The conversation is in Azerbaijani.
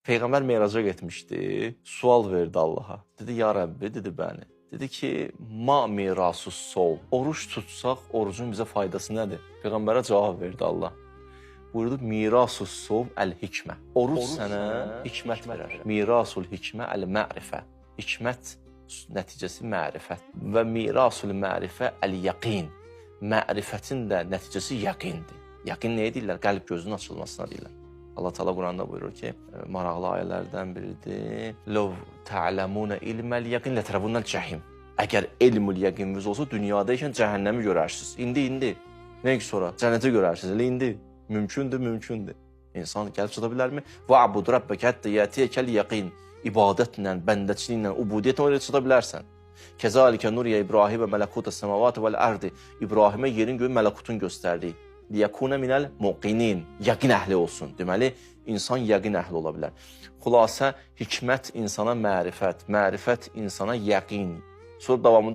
Peyğəmbər meyraca getmişdi, sual verdi Allaha. Dedi, ya Rəbbi, dedi bəni. Dedi ki, ma mirasus sol. Oruç tutsaq, orucun bizə faydası nədir? Peyğəmbərə cavab verdi Allah. Buyurdu, mirasus sol əl-hikmə. Oruc sənə hikmət verər. Mirasul hikmə əl-mərifə. Hikmət nəticəsi mərifət. Və mirasul mərifə əl-yəqin. Mərifətin də nəticəsi yəqindir. Yəqin nəyə deyirlər? Qəlb gözünün açılmasına deyirlər. Allah Teala Quranda buyurur ki, maraqlı ayələrdən biridir. Lov ta'lamunə ilməl yəqin lətərəvunnəl cəhim. Əgər elmül yəqininiz olsa, dünyada ikən cəhənnəmi görərsiniz. İndi. Nəyə ki sonra? Cənnəti görərsiniz. Elə indi. Mümkündür. İnsan gəlib çata bilərmi? Va'bud rabbəkə həttə yətiyəkəl yəqin. İbadətlə, bəndəçiliklə, ubudiyyətlə oraya çata bilərsən. Kəzalikə nuriyə İbrahimə mələkutə səmavatı vəl-ərdi. İbrahimə yerin göyün mələkutun göstərdiyi. Liyakunə minəl muqinin. Yəqin əhli olsun. Deməli, insan yəqin əhli ola bilər. Xülasə, hikmət insana mərifət, mərifət insana yəqin. Sonra davamında